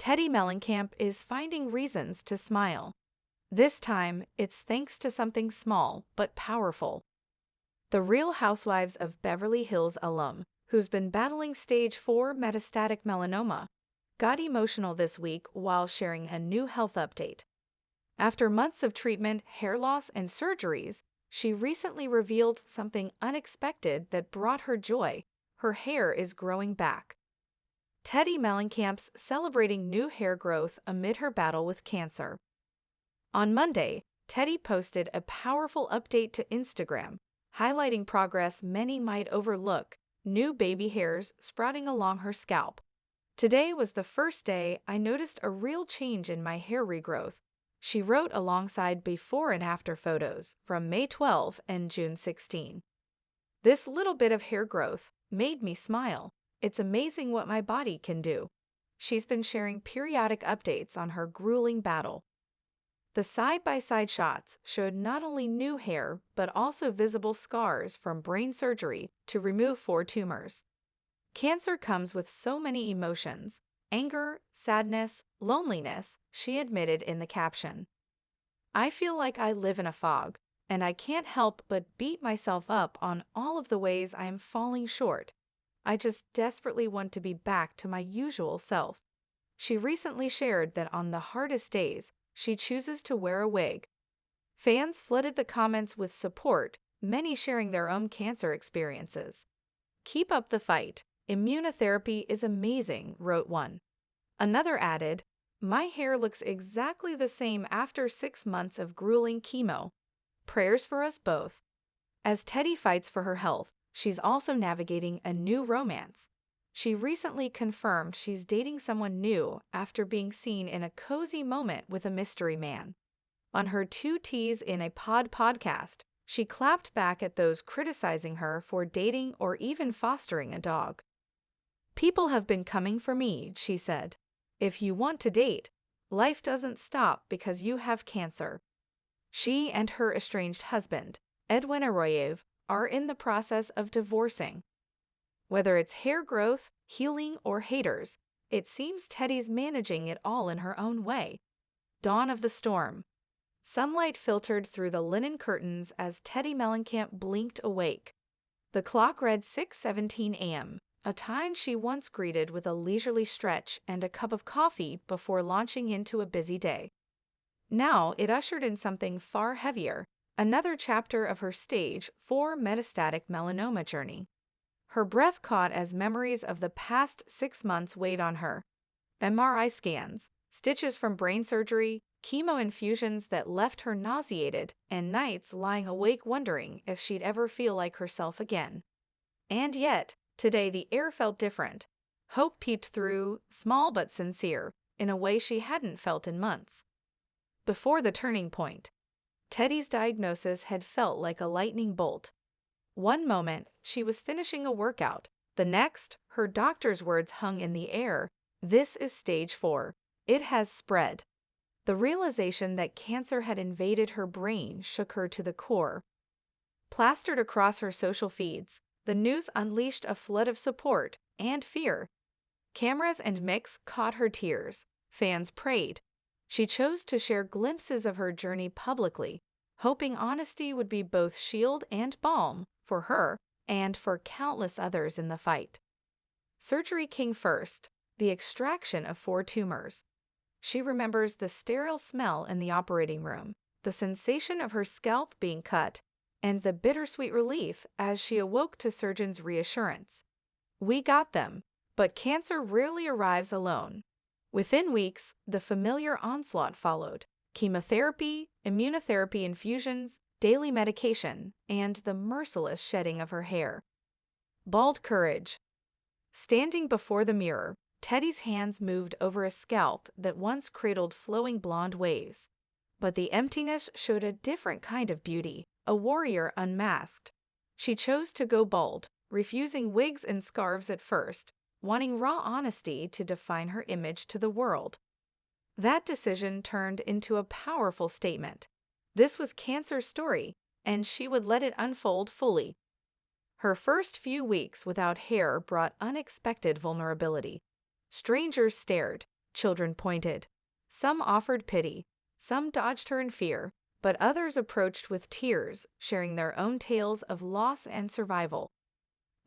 Teddi Mellencamp is finding reasons to smile. This time, it's thanks to something small but powerful. The Real Housewives of Beverly Hills alum, who's been battling stage 4 metastatic melanoma, got emotional this week while sharing a new health update. After months of treatment, hair loss, and surgeries, she recently revealed something unexpected that brought her joy. Her hair is growing back. Teddi Mellencamp's celebrating new hair growth amid her battle with cancer. On Monday, Teddi posted a powerful update to Instagram, highlighting progress many might overlook: new baby hairs sprouting along her scalp. "Today was the first day I noticed a real change in my hair regrowth," she wrote alongside before and after photos from May 12 and June 16. "This little bit of hair growth made me smile. It's amazing what my body can do." She's been sharing periodic updates on her grueling battle. The side-by-side shots showed not only new hair but also visible scars from brain surgery to remove 4 tumors. "Cancer comes with so many emotions: anger, sadness, loneliness," she admitted in the caption. "I feel like I live in a fog, and I can't help but beat myself up on all of the ways I am falling short. I just desperately want to be back to my usual self." She recently shared that on the hardest days, she chooses to wear a wig. Fans flooded the comments with support, many sharing their own cancer experiences. "Keep up the fight. Immunotherapy is amazing," wrote one. Another added, "My hair looks exactly the same after 6 months of grueling chemo. Prayers for us both." As Teddi fights for her health, she's also navigating a new romance. She recently confirmed she's dating someone new after being seen in a cozy moment with a mystery man. On her 2 Ts in a Pod podcast, she clapped back at those criticizing her for dating or even fostering a dog. "People have been coming for me," she said. "If you want to date, life doesn't stop because you have cancer." She and her estranged husband, Edwin Arroyev, are in the process of divorcing. Whether it's hair growth, healing, or haters, it seems Teddi's managing it all in her own way. Dawn of the storm. Sunlight filtered through the linen curtains as Teddi Mellencamp blinked awake. The clock read 6:17 a.m., a time she once greeted with a leisurely stretch and a cup of coffee before launching into a busy day. Now it ushered in something far heavier, another chapter of her stage 4 metastatic melanoma journey. Her breath caught as memories of the past 6 months weighed on her. MRI scans, stitches from brain surgery, chemo infusions that left her nauseated, and nights lying awake wondering if she'd ever feel like herself again. And yet, today the air felt different. Hope peeped through, small but sincere, in a way she hadn't felt in months. Before the turning point, Teddi's diagnosis had felt like a lightning bolt. One moment, she was finishing a workout. The next, her doctor's words hung in the air: "This is stage 4. It has spread." The realization that cancer had invaded her brain shook her to the core. Plastered across her social feeds, the news unleashed a flood of support and fear. Cameras and mics caught her tears. Fans prayed. She chose to share glimpses of her journey publicly, hoping honesty would be both shield and balm for her and for countless others in the fight. Surgery came first, the extraction of 4 tumors. She remembers the sterile smell in the operating room, the sensation of her scalp being cut, and the bittersweet relief as she awoke to surgeons' reassurance. "We got them, but cancer rarely arrives alone." Within weeks, the familiar onslaught followed: chemotherapy, immunotherapy infusions, daily medication, and the merciless shedding of her hair. Bald courage. Standing before the mirror, Teddi's hands moved over a scalp that once cradled flowing blonde waves. But the emptiness showed a different kind of beauty, a warrior unmasked. She chose to go bald, refusing wigs and scarves at first, wanting raw honesty to define her image to the world. That decision turned into a powerful statement. This was cancer's story, and she would let it unfold fully. Her first few weeks without hair brought unexpected vulnerability. Strangers stared, children pointed. Some offered pity, some dodged her in fear, but others approached with tears, sharing their own tales of loss and survival.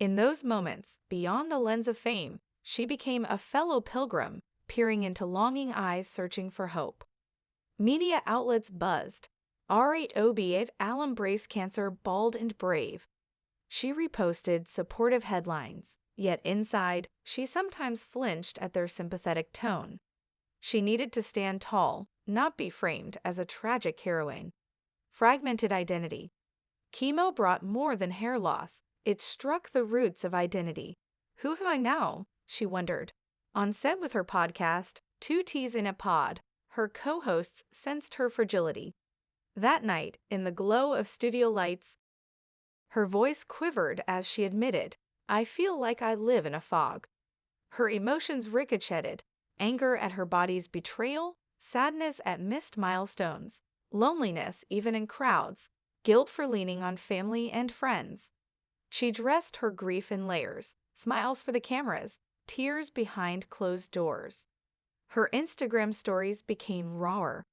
In those moments, beyond the lens of fame, she became a fellow pilgrim, peering into longing eyes searching for hope. Media outlets buzzed. R8OB Al embrace cancer bald and brave. She reposted supportive headlines, yet inside, she sometimes flinched at their sympathetic tone. She needed to stand tall, not be framed as a tragic heroine. Fragmented identity. Chemo brought more than hair loss. It struck the roots of identity. Who am I now? She wondered. On set with her podcast, Two Teas in a Pod, her co-hosts sensed her fragility. That night, in the glow of studio lights, her voice quivered as she admitted, "I feel like I live in a fog." Her emotions ricocheted, anger at her body's betrayal, sadness at missed milestones, loneliness even in crowds, guilt for leaning on family and friends. She dressed her grief in layers, smiles for the cameras, tears behind closed doors. Her Instagram stories became rawer.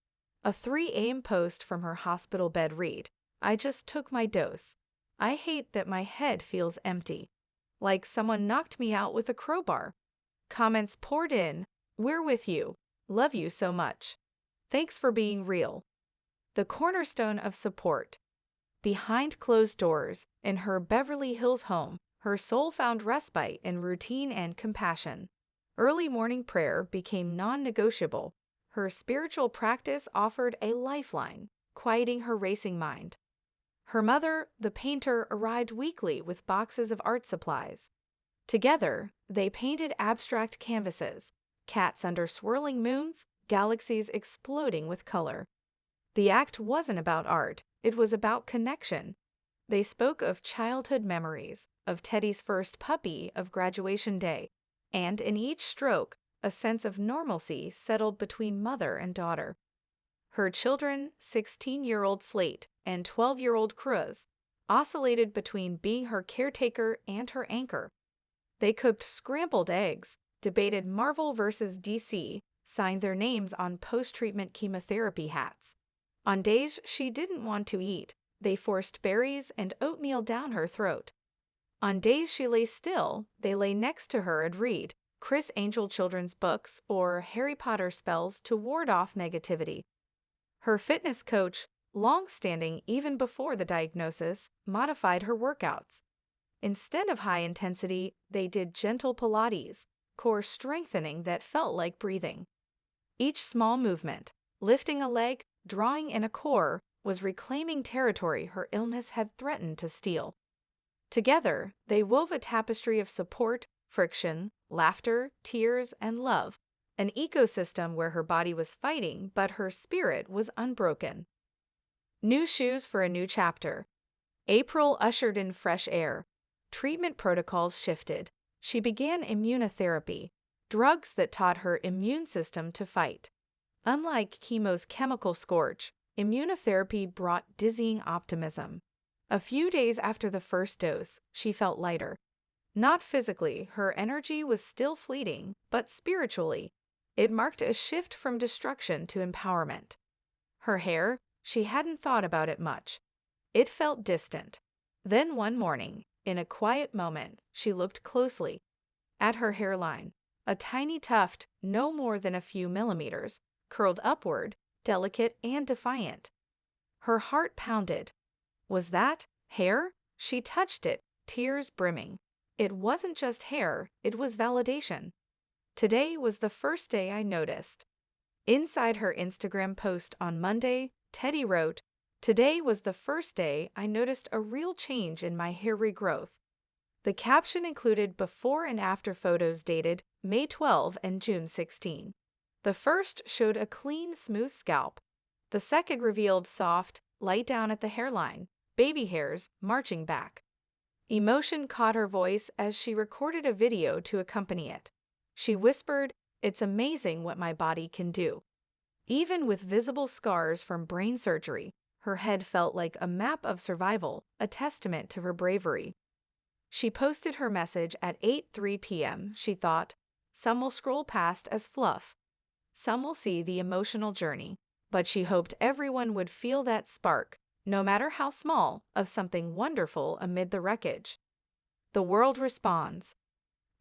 A 3 a.m. post from her hospital bed read, "I just took my dose. I hate that my head feels empty. Like someone knocked me out with a crowbar." Comments poured in, "We're with you. Love you so much. Thanks for being real." The cornerstone of support. Behind closed doors, in her Beverly Hills home, her soul found respite in routine and compassion. Early morning prayer became non-negotiable. Her spiritual practice offered a lifeline, quieting her racing mind. Her mother, the painter, arrived weekly with boxes of art supplies. Together, they painted abstract canvases, cats under swirling moons, galaxies exploding with color. The act wasn't about art, it was about connection. They spoke of childhood memories, of Teddy's first puppy, of graduation day, and in each stroke, a sense of normalcy settled between mother and daughter. Her children, 16-year-old Slate and 12-year-old Cruz, oscillated between being her caretaker and her anchor. They cooked scrambled eggs, debated Marvel vs. DC, signed their names on post-treatment chemotherapy hats. On days she didn't want to eat, they forced berries and oatmeal down her throat. On days she lay still, they lay next to her and read Chris Angel children's books or Harry Potter spells to ward off negativity. Her fitness coach, long-standing even before the diagnosis, modified her workouts. Instead of high intensity, they did gentle Pilates, core strengthening that felt like breathing. Each small movement, lifting a leg, drawing in a core, was reclaiming territory her illness had threatened to steal. Together, they wove a tapestry of support, friction, laughter, tears, and love, an ecosystem where her body was fighting but her spirit was unbroken. New shoes for a new chapter. April ushered in fresh air. Treatment protocols shifted. She began immunotherapy, drugs that taught her immune system to fight. Unlike chemo's chemical scourge, immunotherapy brought dizzying optimism. A few days after the first dose, she felt lighter. Not physically, her energy was still fleeting, but spiritually, it marked a shift from destruction to empowerment. Her hair, she hadn't thought about it much. It felt distant. Then one morning, in a quiet moment, she looked closely at her hairline. A tiny tuft, no more than a few millimeters, curled upward, delicate and defiant. Her heart pounded. Was that hair? She touched it, tears brimming. It wasn't just hair, it was validation. "Today was the first day I noticed." Inside her Instagram post on Monday, Teddi wrote, "Today was the first day I noticed a real change in my hair regrowth." The caption included before and after photos dated May 12 and June 16. The first showed a clean, smooth scalp. The second revealed soft, light down at the hairline, baby hairs marching back. Emotion caught her voice as she recorded a video to accompany it. She whispered, "It's amazing what my body can do." Even with visible scars from brain surgery, her head felt like a map of survival, a testament to her bravery. She posted her message at 8:03 p.m. She thought, "Some will scroll past as fluff." Some will see the emotional journey, but she hoped everyone would feel that spark, no matter how small, of something wonderful amid the wreckage. The world responds.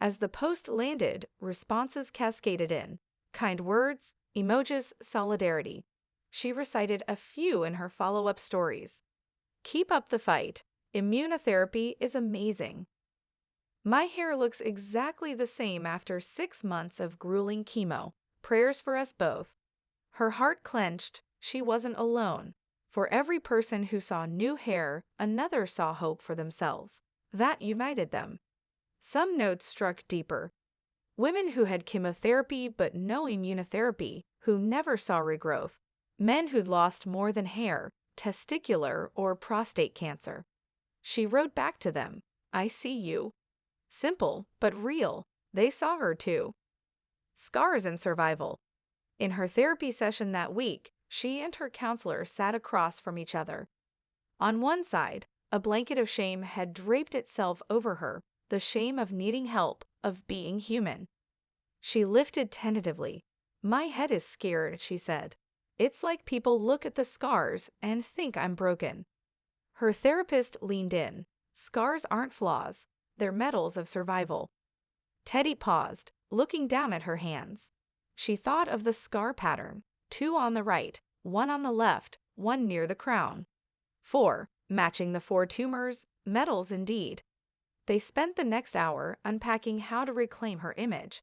As the post landed, responses cascaded in. Kind words, emojis, solidarity. She recited a few in her follow-up stories. Keep up the fight. Immunotherapy is amazing. My hair looks exactly the same after 6 months of grueling chemo. Prayers for us both. Her heart clenched. She wasn't alone. For every person who saw new hair, another saw hope for themselves. That united them. Some notes struck deeper. Women who had chemotherapy but no immunotherapy, who never saw regrowth. Men who'd lost more than hair, testicular or prostate cancer. She wrote back to them, I see you. Simple, but real. They saw her too. Scars and survival. In her therapy session that week, she and her counselor sat across from each other. On one side, a blanket of shame had draped itself over her, the shame of needing help, of being human. She lifted tentatively. My head is scared, she said. It's like people look at the scars and think I'm broken. Her therapist leaned in. Scars aren't flaws. They're medals of survival. Teddi paused, looking down at her hands. She thought of the scar pattern. 2 on the right, 1 on the left, 1 near the crown. 4, matching the 4 tumors, medals indeed. They spent the next hour unpacking how to reclaim her image.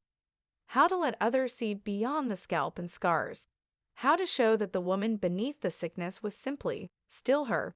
How to let others see beyond the scalp and scars. How to show that the woman beneath the sickness was simply still her.